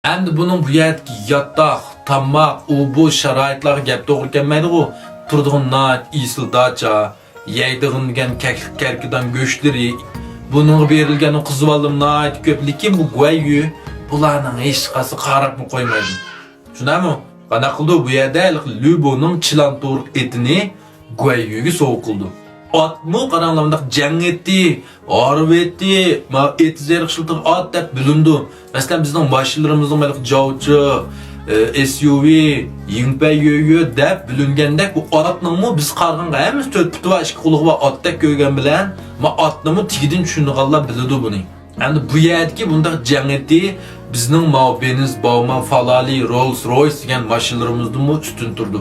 Endi bunun bu yerdagi yotoq, tamoq, u bu sharoitlarga gap to'g'ri kelmaydi-ku. Turadigan nat, isil dacha, yeydigan degan karkidan go'shtleri, buningga berilgan qizvolim nat ko'p, lekin bu guayu bularning hech qaysi qarabmi qo'ymaydi. Shunami? Qana qildi bu yerda Luboning chilanto'riq etini guayuga sovuq qildi. Atmu qaranlamda jang etdi, orib etdi, ma et zerqshiltir at deb bilindi. Masalan bizning mashinalarimizni mana javchi, SUV, yingpa yo'yo deb bilingandek bu atningmi biz qarg'anga hammasi 4 puti va 2 qo'liq va atda ko'rgan bilan, ma atningmi tigidan tushunganlar biladi buni. Endi bu yerdagi bunda jang etdi, bizning Benz, Bauman, Falali, Rolls Royce degan mashinalarimizning ustun turdi.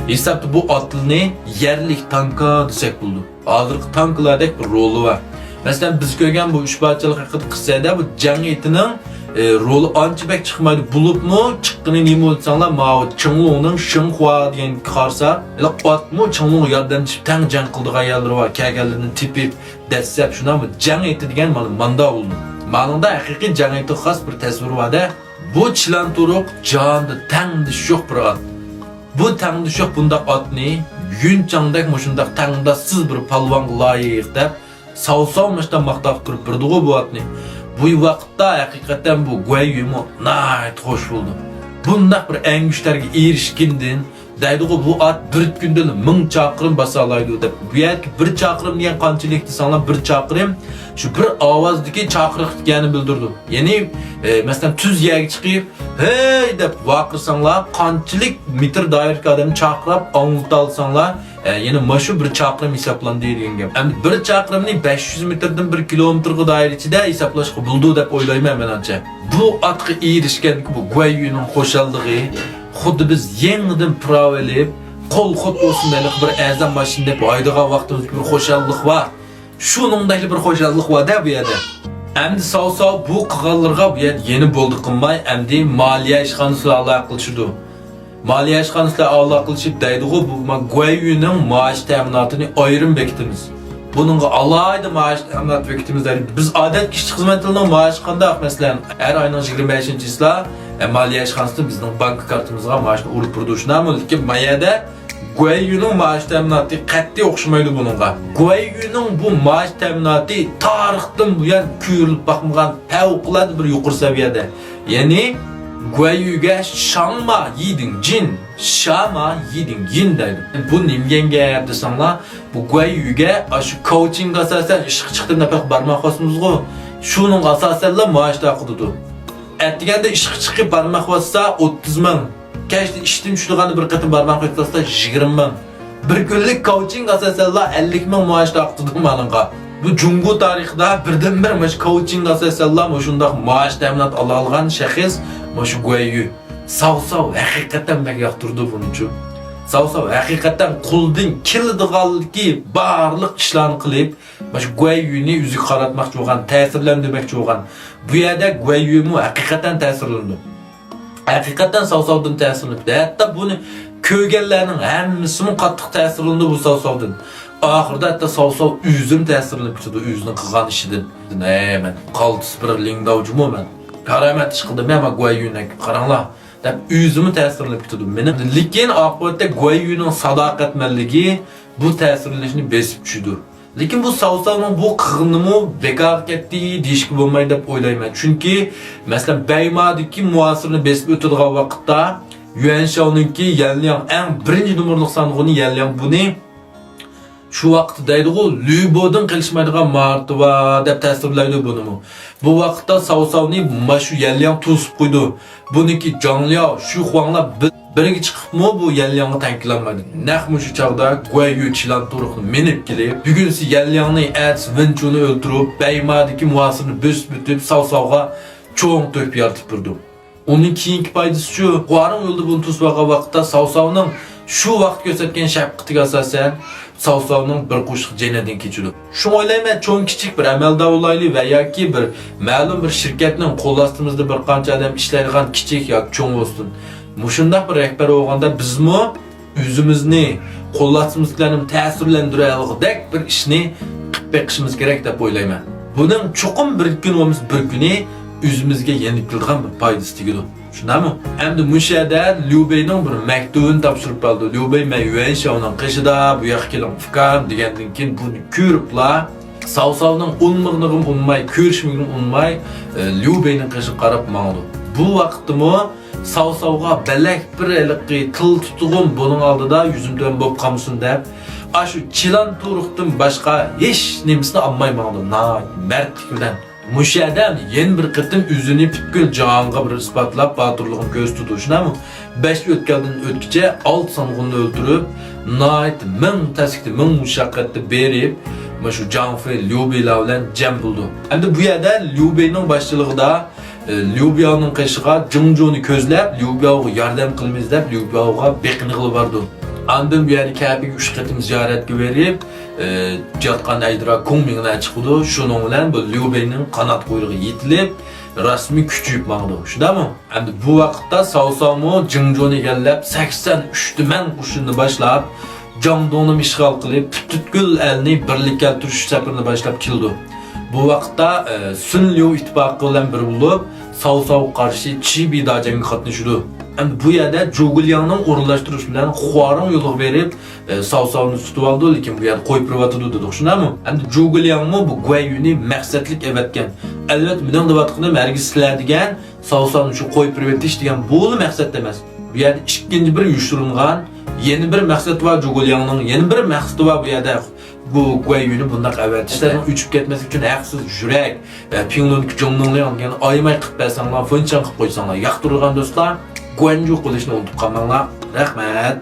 Hesabda bu atılni yerlik tanka desek bo'ldi. Hozirgi tanklardek bir roli var. Mesela biz ko'rgan bu 3 parchalik haqida qissada bu jang etining roli ancha bak chiqmaydi. Bulubmi chiqqini nima bo'lsanglar, ma'u Chengluning Shenhua degan qarsa, ila atmu Chenglung yordamchib tang jang qildigan ayollar var. Kelganlarni tepib, dastlab shuna bu jang eti degan manda bo'ldi. Ma'noda haqiqiy jang eti xos bir tasvir var-da. Bu chilanto'riq jonda tangdi sho'q bir at. Bu tangdi sho'q bunda atni Yunchangdak mushundaq tangdassiz bir palvon loyiq deb savsovmashdan maqtaq turib birdi-ku bu atni. Bu vaqtda haqiqatan bu guayumu nayt xo'sh bo'ldi. Bundaq bir angishlarga erishgindin deydi-ku bu at bir kunda 1000 chaqirim basa olaydi deb. Bu yerga 1 chaqirim degan qanchalik desanlar 1 chaqirim shu bir ovozdagi chaqiriq deganini bildirdi. Ya'ni masalan tuz yerga chiqib hey deb vaqirsanlar qanchalik metr doirada odamni chaqirib anglita olsanglar yana mashu 1 chaqirim hisoblanadi degan gap. Endi 1 chaqirimni 500 metrdan 1 kilometrga doir ichida hisoblashga bo'ldi deb o'ylayman menimcha. Bu atga erishgan bu guayuning xo'shallig'i xuddi biz yangidan pravelib qo'l xot bo'lsindalik bir azam mashina deb oydigan vaqtimizda bir xo'shallik bor. Shuningdek bir xo'shallik bor da bu yerda. Endi sov bu qilganlarga bu yer yeni bo'ldi qilmay, endi moliya ishxonasi aloqa qilishdi. Moliya ishxonasi aloqa qilishib deydi-ku, bu guayuning maosh ta'minotini ayrim bekitimiz. Buningga alayda maosh ta'minot bekitimiz deydi. Biz odat kishi xizmatlarning maoshi qanday? Masalan, har oyning 25-chisida moliya ishxonasi bizning bank kartamizga maoshni urib turdi. Shunami? Lekin mayada guayuning maosh ta'minoti qat'iy o'xshamaydi buningga. Guayuning bu maosh ta'minoti tarixdan buyon ko'rilib boqmagan favqulodda bir yuqori saviyada. Ya'ni guayuga shangma yiding jin, shama yiding yin deydi. Bu nimga desanglar, bu guayuga shu coaching asosan ish chiqdi nafaq barmoq bosmizg'u. Shuning asosanla maosh taqidi. Aytganda ish chiqib barmoq bossa 30 ming. Keşke iştim şurada bir katı barmak koysa 20 ming. Bir kunlik coaching asosanla 50 ming maaş taqdidim malınğa. Bu Jungo tarixida birden bir maş coaching asosanla shundaq maaş ta'minot ola olgan shaxs shu guayu. Sav haqiqatan menga yoqtirdi buning uchun. Sav haqiqatan qo'ldan keladiganligi barliq ishlarni qilib, shu guayuni o'ziga qaratmoqchi bo'lgan, ta'sirlantirmoqchi bo'lgan. Bu yerda guayumu haqiqatan ta'sirlandi. Haqiqatan savsovdan ta'sirlanibdi. Hatta buni ko'rganlarning hammasini qattiq ta'sirlandi bu savsovdan. Oxirida hatta savsov o'zim ta'sirlanib ketdi, o'zining qilgan ishidan. Men qaltis bir lingdovjimi men. Karamat ish qildim, men guayuni qaranglar deb o'zimni ta'sirlanib ketdi. Meni lekin oqibatda guayuning sadoqatmanligi bu ta'sirlanishni besib tushdi. Lekin bu savsovning bu qig'inimi bekor ketdi deyishga bo'lmaydi deb o'ylayman. Chunki masalan Baymadagi muasirni besib o'tadigan vaqtda Yuan Shaoninki Yanliang eng birinchi nomerlik sandig'ini Yanliang buni shu vaqtda deydi-ku, Lubodan qilishmaydigan martaba deb tasvirlaydi buni. Bu vaqtda savsovni shu Yanliang to'sib qo'ydi. Buniki Zhongliao, Shu Huanglar biriga chiqibmi bu Yanliangga tankilanmadi. Naqmi shu chaqda guayu chilanto'riqni minib kelib, bugun siz Yanliangning ats Vinchuni o'ltirib, Baymadagi muasirni bo'sib o'tib, savsovga cho'ng to'p yaratib turdi. Uning keyingi foydasi shu, Qo'aring yo'lda buni to'sbagan vaqtda savsovning shu vaqt ko'rsatgan shafqatiga asosan savsovning bir qo'shiq janadan kechadi. Shu o'ylayman, cho'ng kichik bir amaldor olayli va yoki bir ma'lum bir shirkatning qo'l ostimizda bir qancha odam ishlaydigan kichik yoki cho'ng bo'lsin. Mushundaq bir rahbar bo'lganda bizmi o'zimizni qo'llashimizlarni ta'sirlantiradigan bir ishni qilib beqishimiz kerak deb o'ylayman. Buning chuqur bir kun bo'lmas bir kuni o'zimizga yangi qilgan bir foydasi tegadi. Şundami? Endi müşədə Liubeyning bir məktubunu tapşırıb aldı. Liubey mən Yuan Shao'nun qışıda bu yoqqa keling fikam degəndən keyin buni ko'ribla Saosavning unmig'nig'im unmay, ko'rishmig'im unmay Liubeyning qishi qarab mangdi. Bu vaqtdimi Saosavga balak bir eliqi til tutug'im buning oldida yuzimdan bo'lib qolmasin deb shu chilan turuqdan boshqa hech nimasini olmay mangdi. Mardlik bilan Muşu adam yeni bir qitim üzünü bütkül canğa bir ispatlap batırlığın göz tutuşunamı? 5 ötkelden ötkice 6 sanğını öldürüp nait min təsikti, min muşaqqatni berib şu Canfe Liubey'la bilan cem buldu. Endi bu yerda Liubey'ning başçılığında Liubiyaning qishiga Jingjo'ni ko'zlab Liubiyaga yordam qilamiz deb Liubiyaga beqinig'i bordi. Andın bu yerda Kabe'ga 3 qitim ziyoratga berib Jatqan aydira Kongmingdan chiqdi. Shuning bilan bu Liubey'ning qanot quyrug'i yetilib, rasmiy kuchayib mangdi. Shundami? Endi bu vaqtda Saosamo Jingjo'ni egallab 83 tuman qo'shinni boshlab, Jangdongni ishg'ol qilib, butkul elni birlikka keltirish safarini boshlab keldi. Bu vaqtda Sun Liu ittifoqi bilan bir bo'lib, Saosavga qarshi Chibida jangga qatnashdi. Endi bu yerda Zhuge-Liangning o'rinlashtirish bilan Huarong yo'liga berib, Saosavni tutib oldi, lekin bu yerda qo'yib privatida dedik, shundami? Endi Zhuge-Liangmi bu Guayuni maqsadlik evatgan. Albatta, mening debatqanim hargiz sizlar degan Saosavni shu qo'yib privatish degan bo'li maqsad emas. Bu yerda ikkinchi bir yushirilgan yeni bir maqsad var Zhuge-Liangning, yeni bir maqsadi var bu yerda. Bu Guayuni bundaq avatishlarning uchib ketmaslik uchun haqsiz yurak, Pinglunki Zhongdongni olgan aymay qilib bersanglar, fonchang qilib qo'ysanglar, yoqtirgan do'stlar, Guanju qilishni unutib qolmanglar. Rahmat.